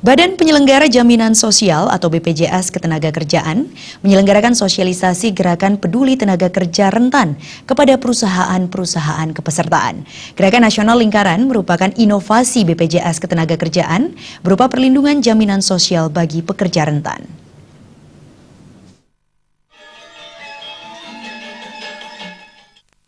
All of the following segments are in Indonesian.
Badan Penyelenggara Jaminan Sosial atau BPJS Ketenagakerjaan menyelenggarakan sosialisasi gerakan peduli tenaga kerja rentan kepada perusahaan-perusahaan kepesertaan. Gerakan Nasional Lingkaran merupakan inovasi BPJS Ketenagakerjaan berupa perlindungan jaminan sosial bagi pekerja rentan.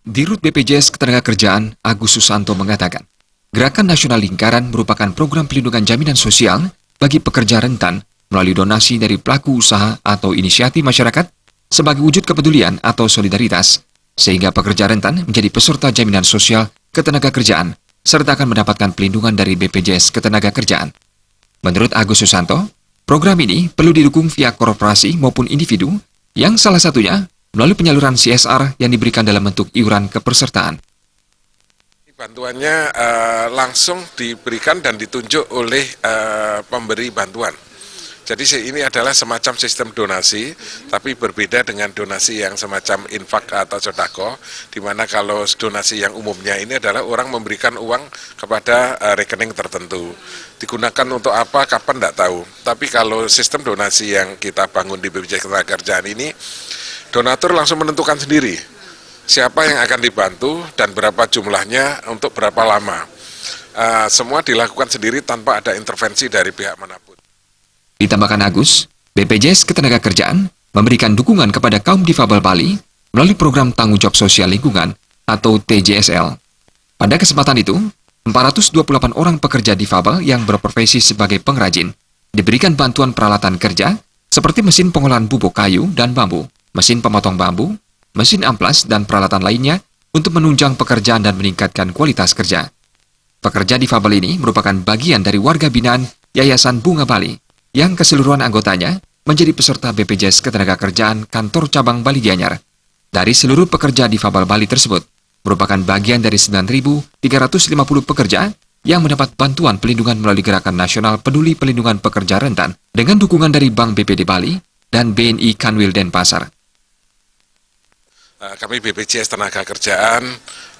Dirut BPJS Ketenagakerjaan Agus Susanto mengatakan, Gerakan Nasional Lingkaran merupakan program pelindungan jaminan sosial bagi pekerja rentan melalui donasi dari pelaku usaha atau inisiatif masyarakat sebagai wujud kepedulian atau solidaritas, sehingga pekerja rentan menjadi peserta jaminan sosial ketenagakerjaan serta akan mendapatkan pelindungan dari BPJS Ketenagakerjaan. Menurut Agus Susanto, program ini perlu didukung via korporasi maupun individu yang salah satunya melalui penyaluran CSR yang diberikan dalam bentuk iuran kepesertaan. Bantuannya langsung diberikan dan ditunjuk oleh pemberi bantuan. Jadi ini adalah semacam sistem donasi, tapi berbeda dengan donasi yang semacam infak atau sodako, di mana kalau donasi yang umumnya ini adalah orang memberikan uang kepada rekening tertentu. Digunakan untuk apa, kapan, tidak tahu. Tapi kalau sistem donasi yang kita bangun di BPJS Ketenagakerjaan ini, donatur langsung menentukan sendiri siapa yang akan dibantu dan berapa jumlahnya untuk berapa lama. Semua dilakukan sendiri tanpa ada intervensi dari pihak manapun. Ditambahkan Agus, BPJS Ketenagakerjaan memberikan dukungan kepada kaum difabel Bali melalui program Tanggung Jawab Sosial Lingkungan atau TJSL. Pada kesempatan itu, 428 orang pekerja difabel yang berprofesi sebagai pengrajin diberikan bantuan peralatan kerja seperti mesin pengolahan bubuk kayu dan bambu, mesin pemotong bambu, mesin amplas, dan peralatan lainnya untuk menunjang pekerjaan dan meningkatkan kualitas kerja. Pekerja difabel ini merupakan bagian dari warga binaan Yayasan Bunga Bali yang keseluruhan anggotanya menjadi peserta BPJS Ketenagakerjaan Kantor Cabang Bali Gianyar. Dari seluruh pekerja difabel Bali tersebut, merupakan bagian dari 9.350 pekerja yang mendapat bantuan pelindungan melalui Gerakan Nasional Peduli Pelindungan Pekerja Rentan dengan dukungan dari Bank BPD Bali dan BNI Kanwil Denpasar. Kami BPJS Ketenagakerjaan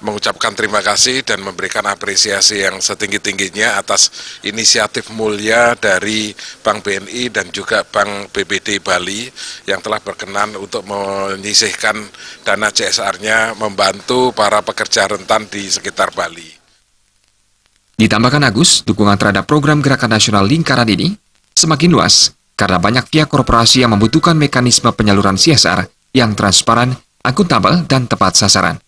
mengucapkan terima kasih dan memberikan apresiasi yang setinggi-tingginya atas inisiatif mulia dari Bank BNI dan juga Bank BPD Bali yang telah berkenan untuk menyisihkan dana CSR-nya membantu para pekerja rentan di sekitar Bali. Ditambahkan Agus, dukungan terhadap program Gerakan Nasional Lingkaran ini semakin luas karena banyak pihak korporasi yang membutuhkan mekanisme penyaluran CSR yang transparan, akuntabel, dan tepat sasaran.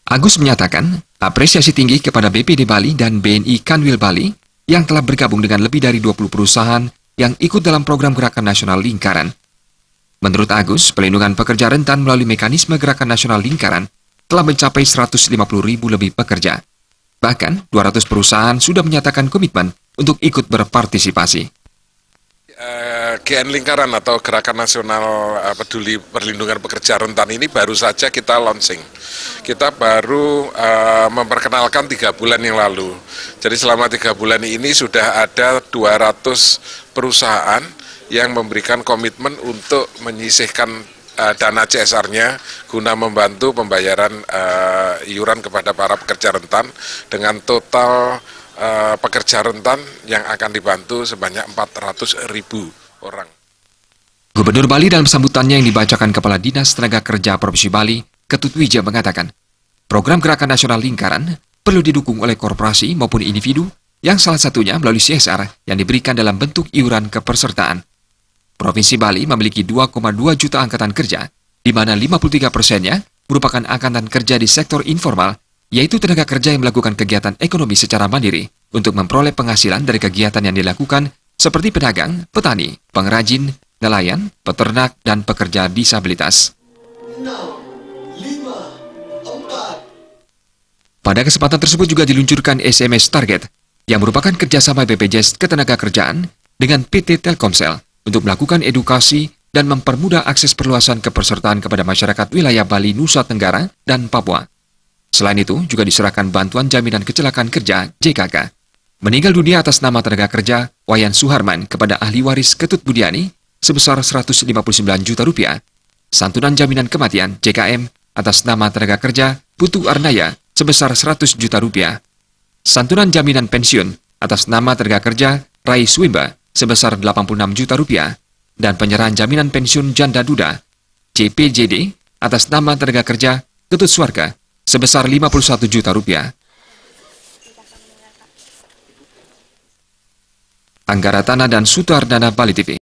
Agus menyatakan apresiasi tinggi kepada BPD Bali dan BNI Kanwil Bali yang telah bergabung dengan lebih dari 20 perusahaan yang ikut dalam program Gerakan Nasional Lingkaran. Menurut Agus, pelindungan pekerja rentan melalui mekanisme Gerakan Nasional Lingkaran telah mencapai 150.000 lebih pekerja. Bahkan, 200 perusahaan sudah menyatakan komitmen untuk ikut berpartisipasi. GN Lingkaran atau Gerakan Nasional Peduli Perlindungan Pekerja Rentan ini baru saja kita launching. Kita baru memperkenalkan 3 bulan yang lalu. Jadi selama 3 bulan ini sudah ada 200 perusahaan yang memberikan komitmen untuk menyisihkan dana CSR-nya guna membantu pembayaran iuran kepada para pekerja rentan dengan total pekerja rentan yang akan dibantu sebanyak 400.000 orang. Gubernur Bali dalam sambutannya yang dibacakan Kepala Dinas Tenaga Kerja Provinsi Bali, Ketut Wija mengatakan, program Gerakan Nasional Lingkaran perlu didukung oleh korporasi maupun individu yang salah satunya melalui CSR yang diberikan dalam bentuk iuran kepesertaan. Provinsi Bali memiliki 2,2 juta angkatan kerja, di mana 53%-nya merupakan angkatan kerja di sektor informal, yaitu tenaga kerja yang melakukan kegiatan ekonomi secara mandiri untuk memperoleh penghasilan dari kegiatan yang dilakukan seperti pedagang, petani, pengrajin, nelayan, peternak, dan pekerja disabilitas. Pada kesempatan tersebut juga diluncurkan SMS Target yang merupakan kerjasama BPJS Ketenagakerjaan dengan PT Telkomsel untuk melakukan edukasi dan mempermudah akses perluasan kepesertaan kepada masyarakat wilayah Bali, Nusa Tenggara, dan Papua. Selain itu, juga diserahkan bantuan jaminan kecelakaan kerja JKK. Meninggal dunia atas nama tenaga kerja Wayan Suharman kepada ahli waris Ketut Budiani sebesar Rp159 juta. Santunan jaminan kematian JKM atas nama tenaga kerja Putu Arnaya sebesar Rp100 juta. Santunan jaminan pensiun atas nama tenaga kerja Rai Swimba sebesar Rp86 juta dan penyerahan jaminan pensiun janda duda JPJD atas nama tenaga kerja Ketut Swarga sebesar Rp51 juta. Anggara Tanah dan Sutardana Bali TV.